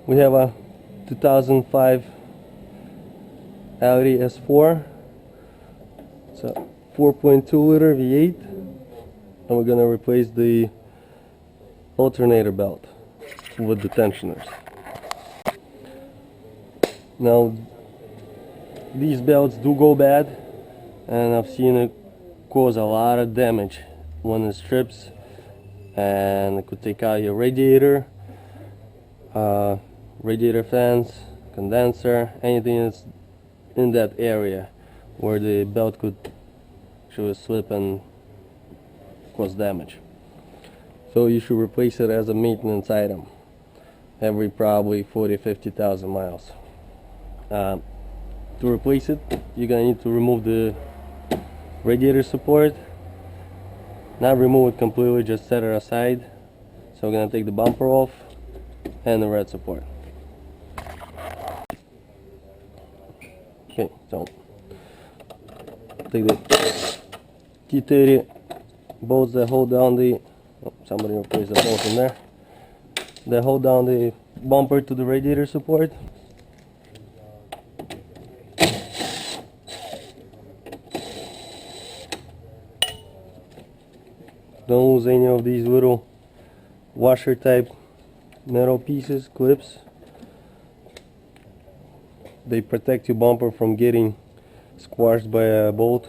We have a 2005 Audi S4. It's a 4.2 liter V8, and we're gonna replace the alternator belt with the tensioners. Now these belts do go bad, and I've seen it cause a lot of damage when it strips, and it could take out your radiator, radiator fans, condenser, anything that's in that area where the belt could actually slip and cause damage. So you should replace it as a maintenance item every probably 40-50,000 miles. To replace it, you're gonna need to remove the radiator support. Not remove it completely, just set it aside. So we're gonna take the bumper off and the red support. Okay, so take the T30 bolts that hold down the, oh, somebody replaced the bolt in there, that hold down the bumper to the radiator support. Don't lose any of these little washer type metal pieces, clips. They protect your bumper from getting squashed by a bolt.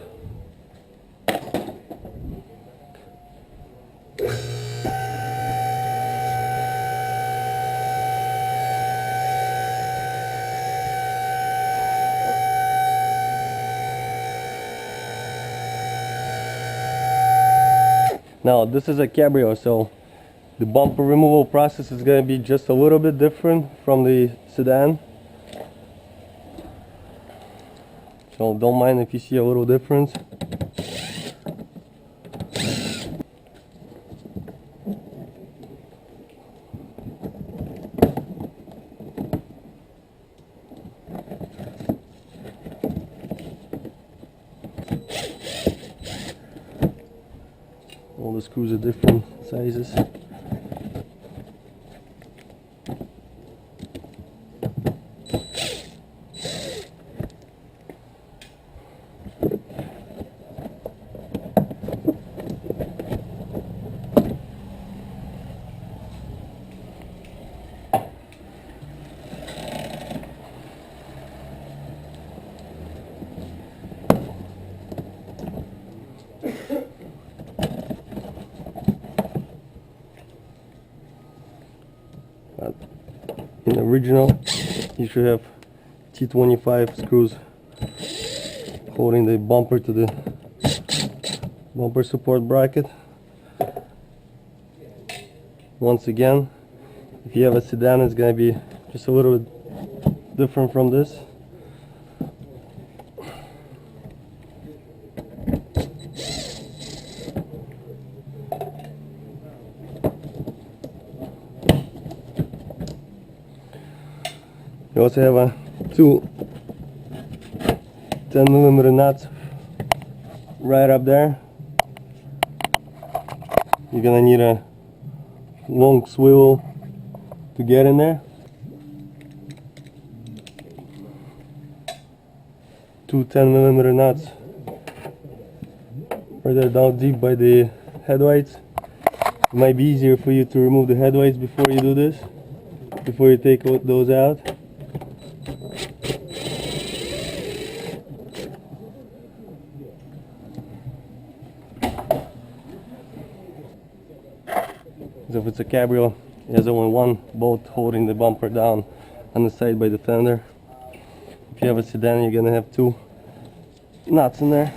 Now this is a cabrio, so the bumper removal process is going to be just a little bit different from the sedan. So don't mind if you see a little difference. All the screws are different sizes. In the original, you should have T25 screws holding the bumper to the bumper support bracket. Once again, if you have a sedan, it's going to be just a little bit different from this. You also have two 10mm nuts right up there. You're gonna need a long swivel to get in there. Two 10mm nuts right there down deep by the headlights. It might be easier for you to remove the headlights before you do this, before you take those out. So if it's a cabrio, there's only one bolt holding the bumper down on the side by the fender. If you have a sedan, you're gonna have two nuts in there.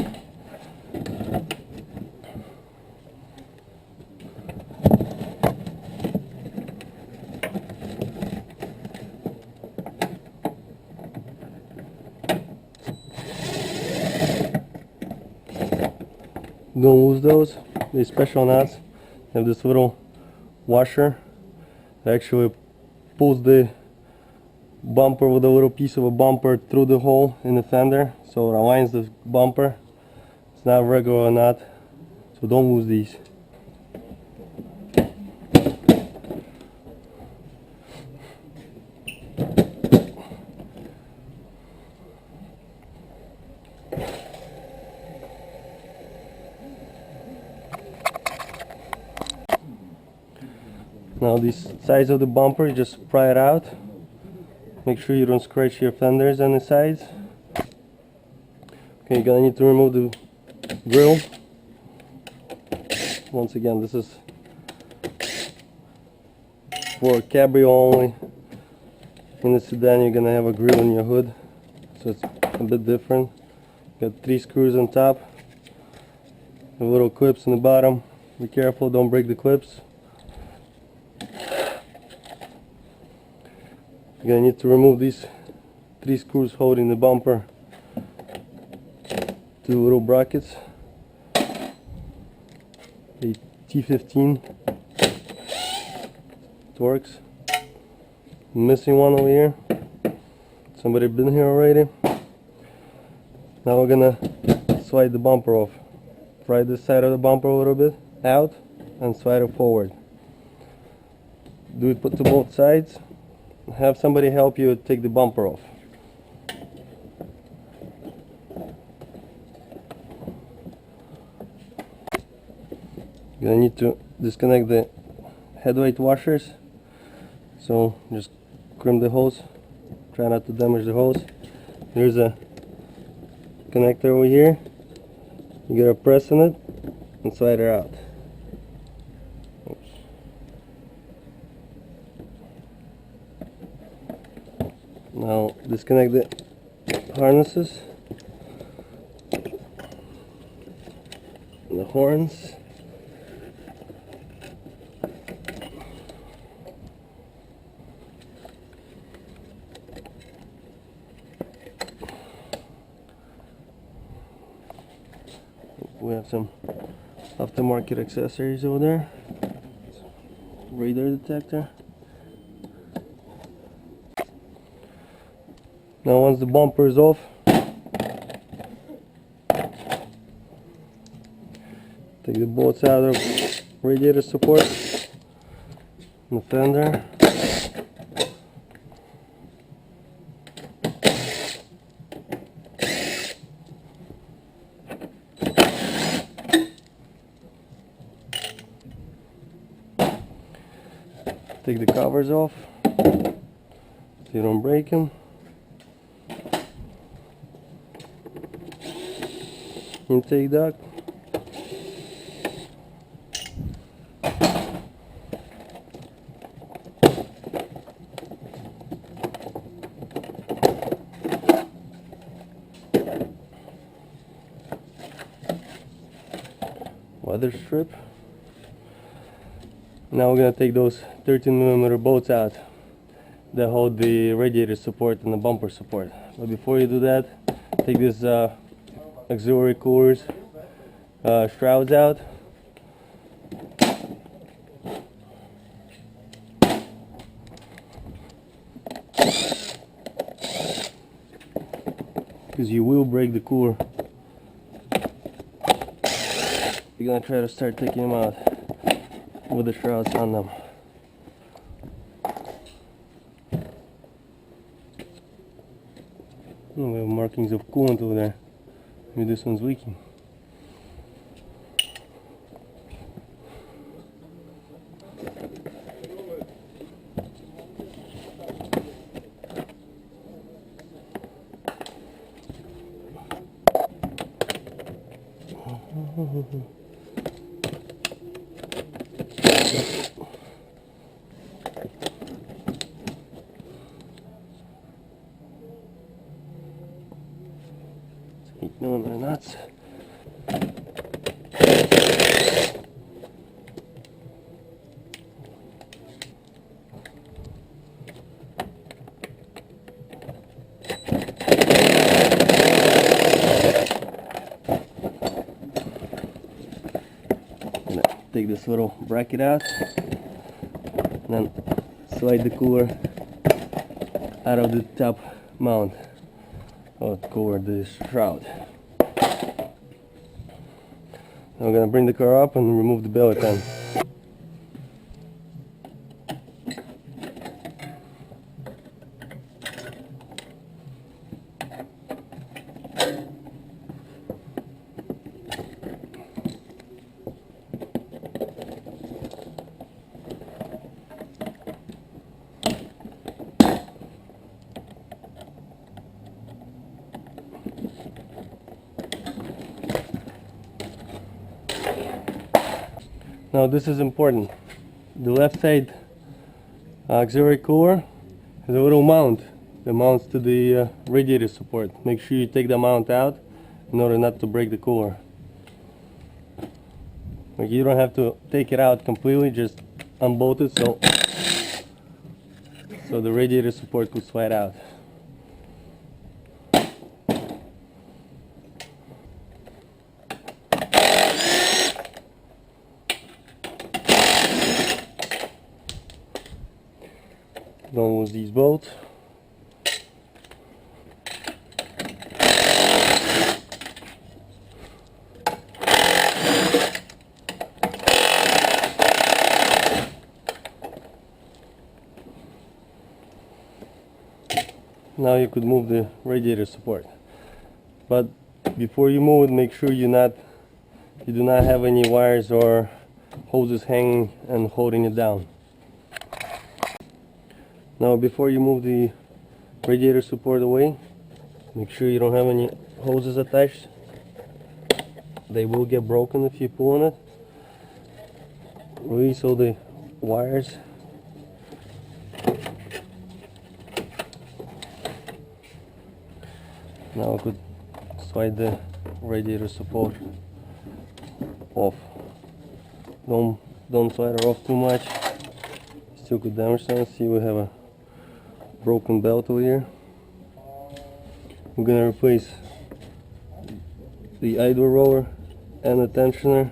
Don't lose those. These special nuts have this little washer that actually pulls the bumper with a little piece of a bumper through the hole in the fender, so it aligns the bumper. It's not a regular nut, so don't lose these. Now these sides of the bumper, you just pry it out. Make sure you don't scratch your fenders on the sides. Okay, you're gonna need to remove the grill. Once again, this is for cabrio only. In the sedan, you're gonna have a grill in your hood, so it's a bit different. Got 3 screws on top, the little clips in the bottom. Be careful, don't break the clips. You're gonna need to remove these 3 screws holding the bumper. 2 little brackets, a T15 Torx. Missing one over here. Somebody been here already. Now we're gonna slide the bumper off. Pry this side of the bumper a little bit out and slide it forward. Do it to both sides. Have somebody help you take the bumper off. You're gonna need to disconnect the headlight washers. So just crimp the hose. Try not to damage the hose. Here's a connector over here. You gotta press on it and slide it out. Oops. Now disconnect the harnesses, the horns. We have some aftermarket accessories over there. Radar detector. Now once the bumper is off, take the bolts out of radiator support and the fender. Take the covers off so you don't break them. Intake duct. Weather strip. Now we're going to take those 13mm bolts out that hold the radiator support and the bumper support. But before you do that, take these auxiliary coolers shrouds out. Because you will break the cooler. You're going to try to start taking them out with the shrouds on them. Oh, we have markings of coolant over there. Maybe this one's leaking. No, they're nuts. I'm gonna take this little bracket out and then slide the cooler out of the top mount of the cooler, the shroud. Now we're going to bring the car up and remove the belly pan. Now this is important. The left side auxiliary cooler has a little mount that mounts to the radiator support. Make sure you take the mount out in order not to break the cooler. Like, you don't have to take it out completely, just unbolt it so the radiator support could slide out. Don't lose these bolts. Now you could move the radiator support, but before you move it, make sure you do not have any wires or hoses hanging and holding it down. Now before you move the radiator support away, make sure you don't have any hoses attached. They will get broken if you pull on it. Release all the wires. Now I could slide the radiator support off. Don't slide it off too much. Still could damage them. See, we have a broken belt over here. We're gonna replace the idler roller and the tensioner.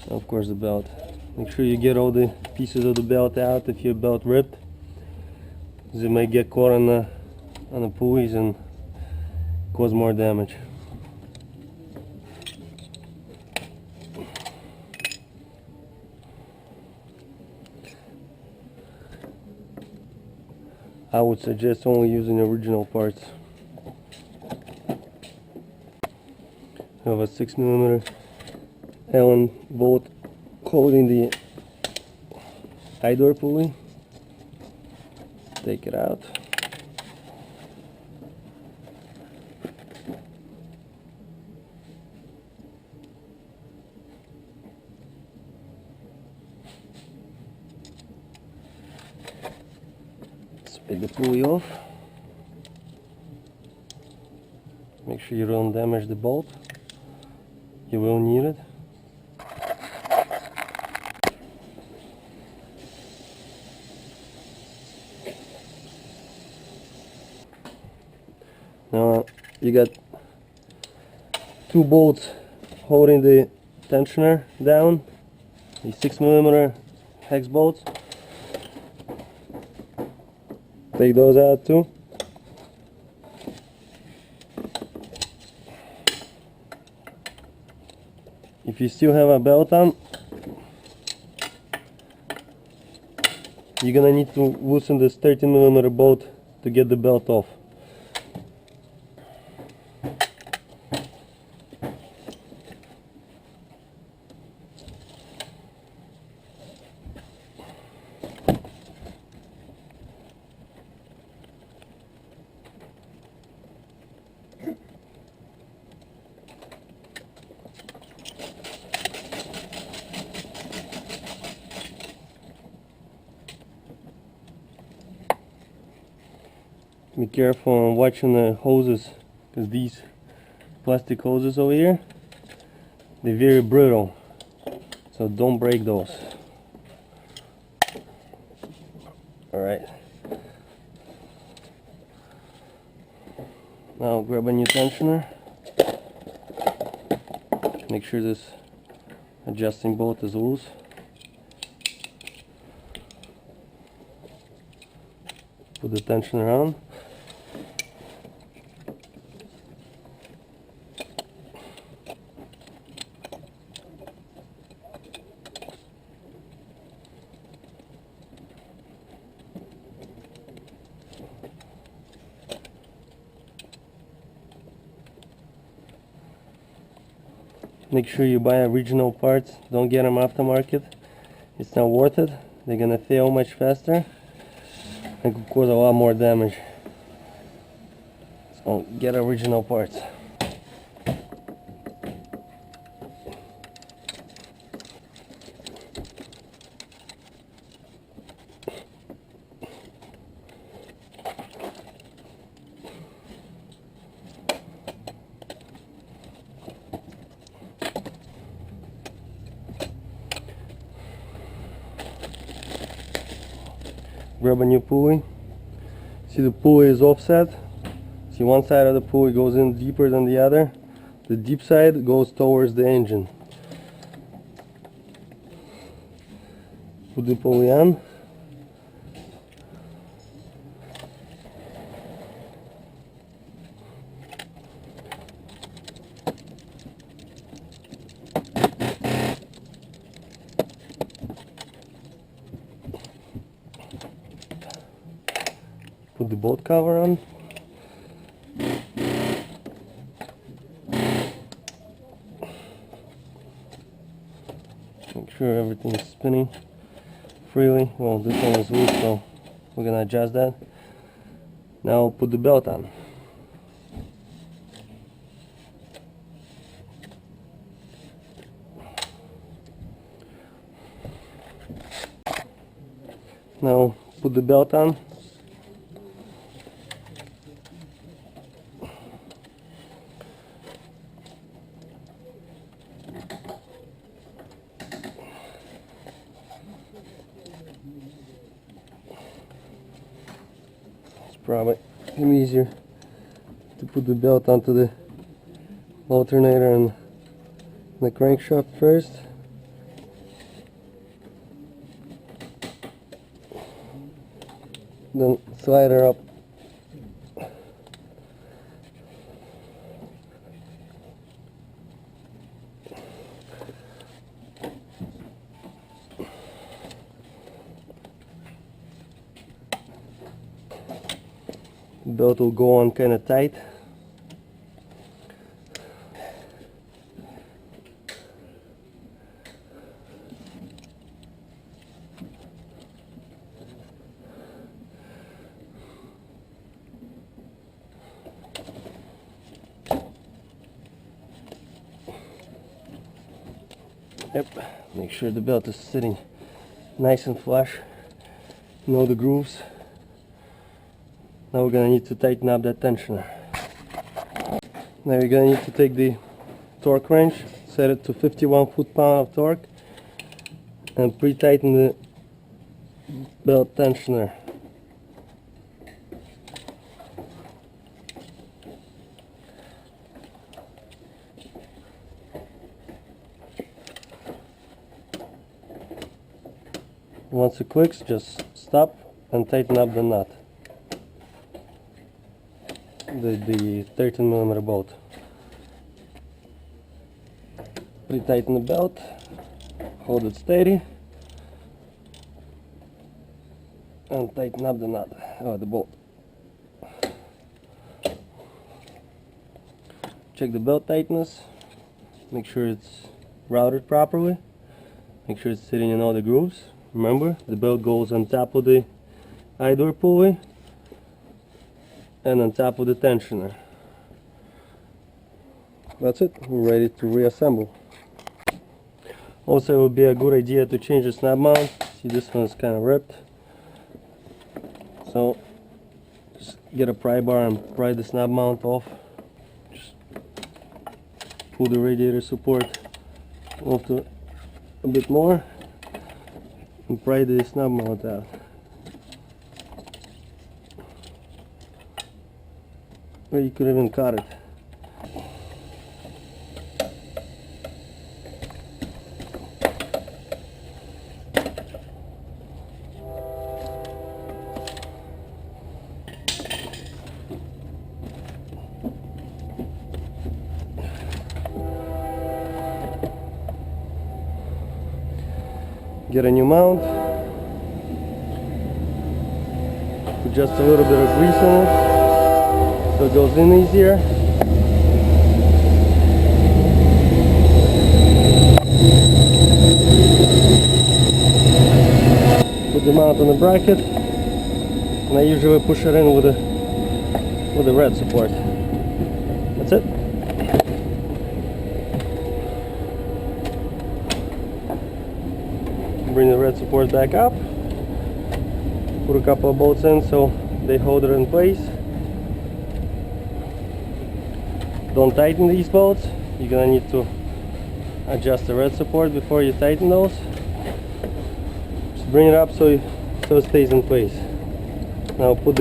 Of course the belt. Make sure you get all the pieces of the belt out if your belt ripped, because it might get caught on the pulleys and cause more damage. I would suggest only using original parts. I have a 6mm Allen bolt holding the idler pulley. Take it out. Take the pulley off. Make sure you don't damage the bolt. You will need it. Now you got two bolts holding the tensioner down, the 6mm hex bolts. Take those out too. If you still have a belt on, you're gonna need to loosen this 13mm bolt to get the belt off. Be careful on watching the hoses, because these plastic hoses over here, they're very brittle, so don't break those. Alright, now grab a new tensioner. Make sure this adjusting bolt is loose. Put the tensioner on. Make sure you buy original parts. Don't get them aftermarket. It's not worth it. They're gonna fail much faster and could cause a lot more damage. So get original parts. grab a new pulley. See, the pulley is offset. See, one side of the pulley goes in deeper than the other. The deep side goes towards the engine. Put the pulley on. Put the bolt cover on. Make sure everything is spinning freely. Well, this one is loose, so we're gonna adjust that. Now put the belt on. Now put the belt on. Probably easier to put the belt onto the alternator and the crankshaft first. Then slide her up. The belt will go on kind of tight. Yep, make sure the belt is sitting nice and flush. Know the grooves. Now we're gonna need to tighten up that tensioner. Now you're gonna need to take the torque wrench, set it to 51 foot-pound of torque, and pre-tighten the belt tensioner. Once it clicks, just stop and tighten up the nut. The 13mm bolt. Pre-tighten the belt, hold it steady, and tighten up the nut, the bolt. Check the belt tightness, make sure it's routed properly, make sure it's sitting in all the grooves. Remember, the belt goes on top of the idler pulley and on top of the tensioner. That's it, we're ready to reassemble. Also, it would be a good idea to change the snap mount. See, this one is kind of ripped. So, just get a pry bar and pry the snap mount off. Just pull the radiator support off a bit more and pry the snap mount out. Or you could even cut it. Get a new mount. Put just a little bit of grease on it so it goes in easier. Put the mount on the bracket, and I usually push it in with the red support. That's it. Bring the red support back up. Put a couple of bolts in so they hold it in place. Don't tighten these bolts. You're gonna need to adjust the red support before you tighten those. Just bring it up so so it stays in place. Now put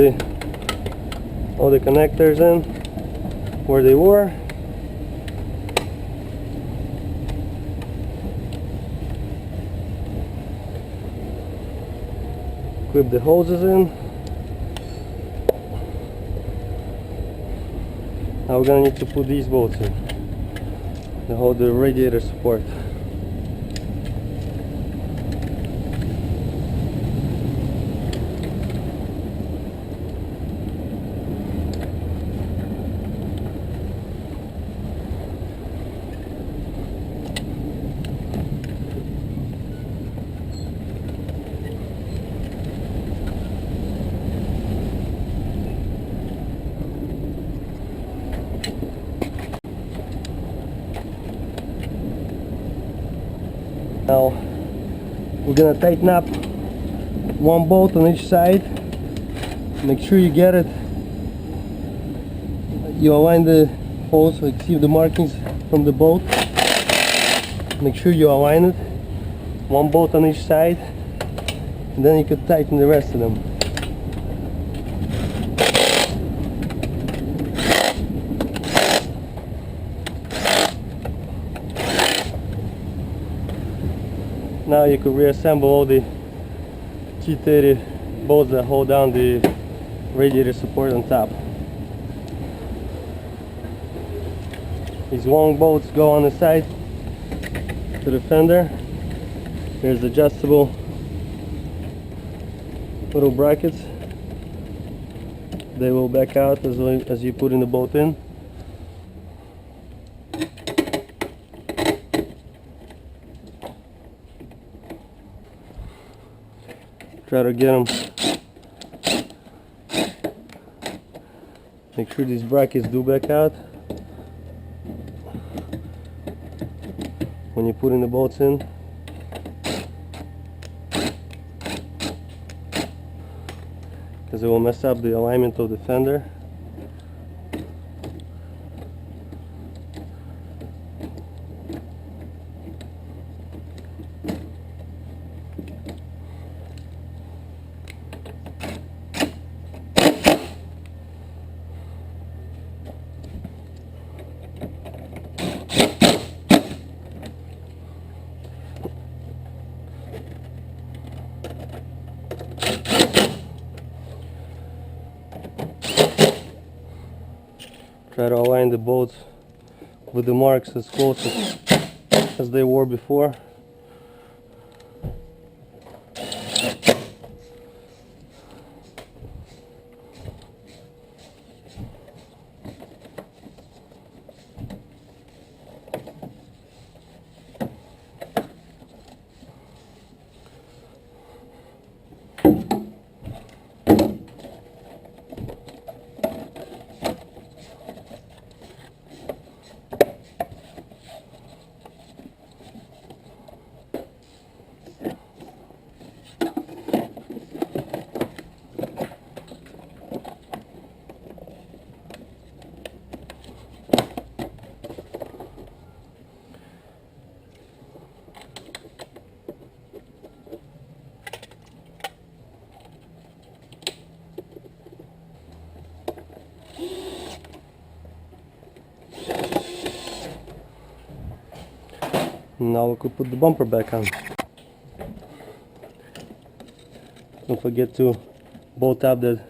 all the connectors in where they were. Clip the hoses in. Now we're gonna need to put these bolts in to hold the radiator support. Now we're gonna tighten up one bolt on each side. Make sure you get it. You align the holes, like see the markings from the bolt. Make sure you align it. One bolt on each side, and then you can tighten the rest of them. Now you can reassemble all the T30 bolts that hold down the radiator support on top. These long bolts go on the side to the fender. There's adjustable little brackets. They will back out as you put in the bolt in. Try to get them. Make sure these brackets do back out when you put in the bolts in. Because it will mess up the alignment of the fender. Try to align the bolts with the marks as close as they were before. Now we could put the bumper back on. Don't forget to bolt up the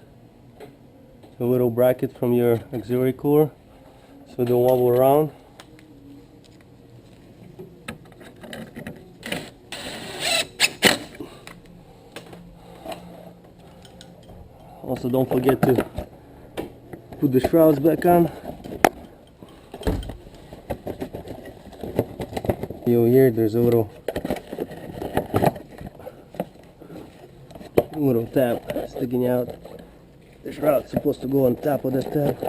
little bracket from your auxiliary cooler so it don't wobble around. Also don't forget to put the shrouds back on. Over here there's a little tab sticking out. The shroud's supposed to go on top of this tab.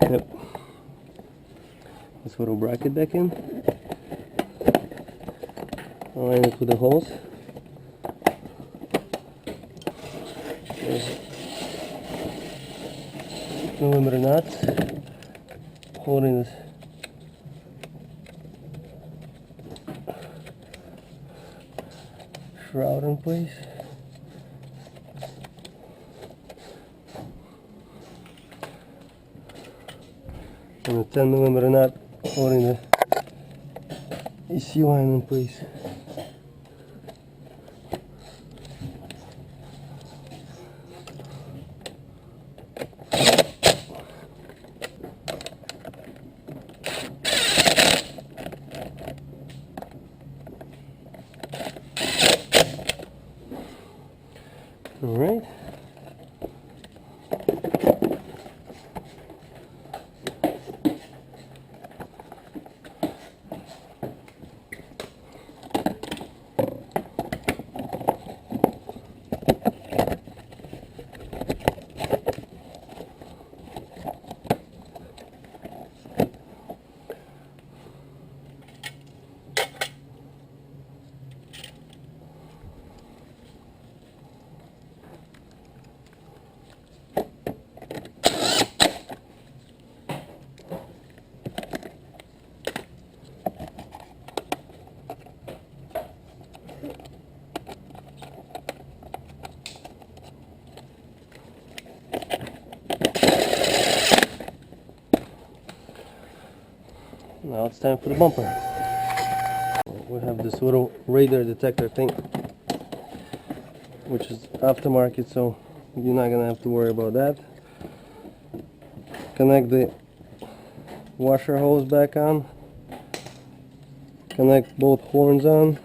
Yep. This little bracket back in. Align it with the holes. There's millimeter nuts holding this. shroud in place. And a 10mm nut holding the AC line in place. Alright. Now it's time for the bumper. We have this little radar detector thing, which is aftermarket, so you're not gonna have to worry about that. Connect the washer hose back on. Connect both horns on.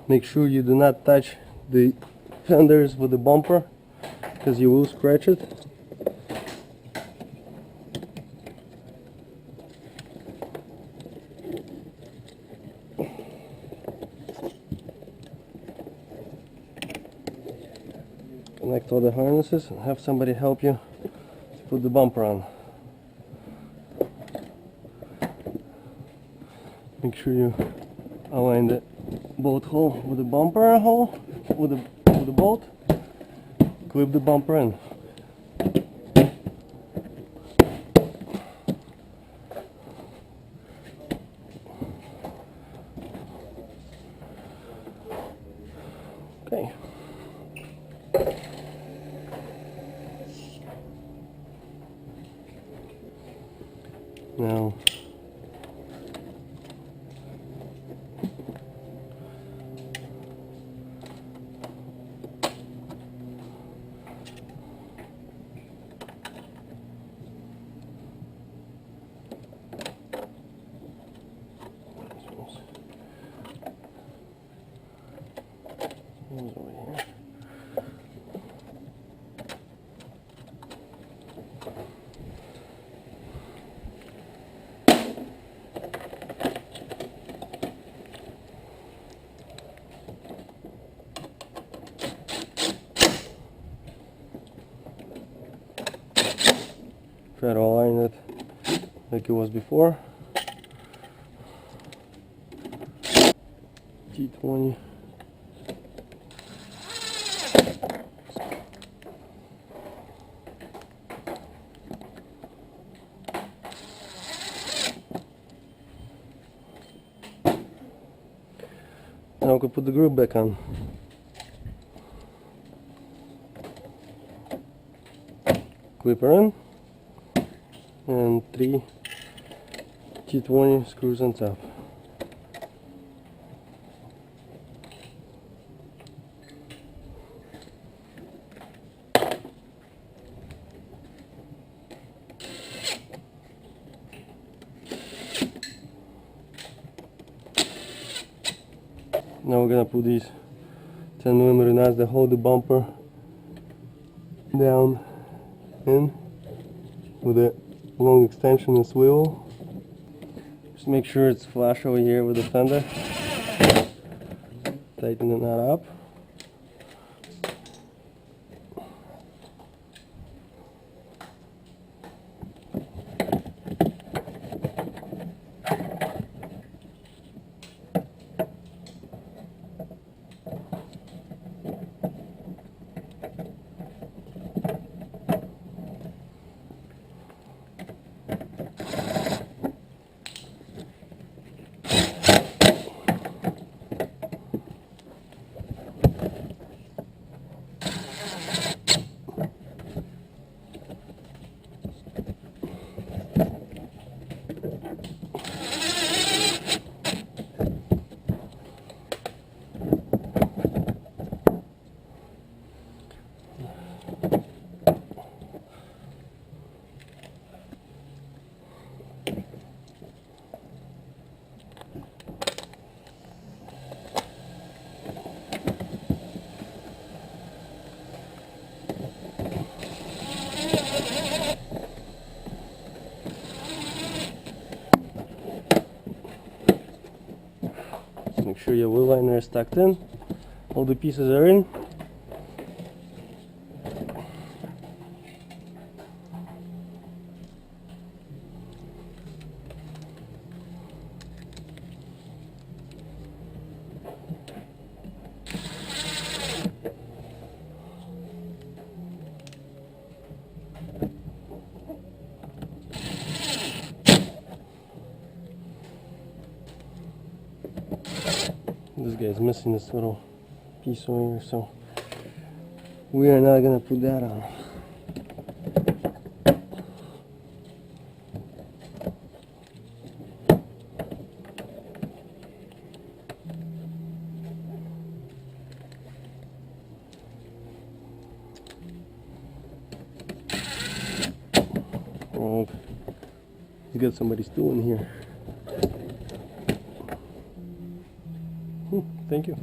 Make sure you do not touch the fenders with the bumper, because you will scratch it. Connect all the harnesses and have somebody help you to put the bumper on. Make sure you align the bolt hole with the bumper hole with the bolt. Clip the bumper in. Okay. Now over here. Try to align it like it was before. T20. Now we can put the group back on. Clipper in, and 3 T20 screws on top. Now we're gonna put these 10mm nuts that hold the bumper down in with a long extension and swivel. Just make sure it's flush over here with the fender. Tighten the nut up. Make sure your wheel liner is tucked in. All the pieces are in. This guy's missing this little piece over here, so we are not gonna put that on. Oh, he's got somebody stool in here. Thank you.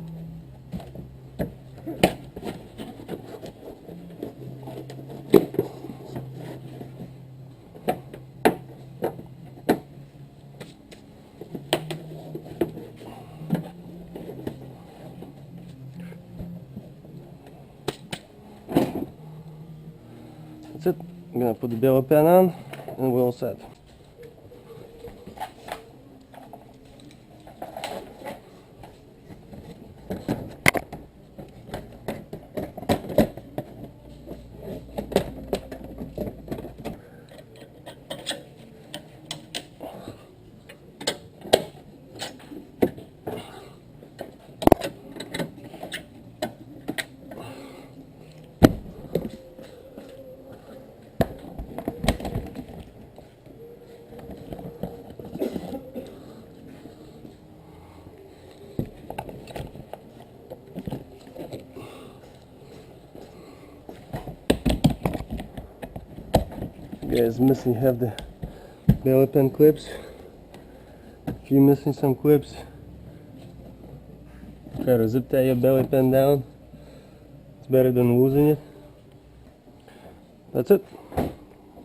That's it. I'm gonna put the belly pan on and we're all set. Guys, missing have the belly pan clips. If you're missing some clips, try to zip tie your belly pan down. It's better than losing it. That's it.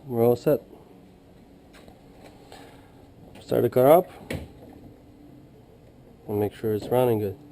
We're all set. Start the car up and make sure it's running good.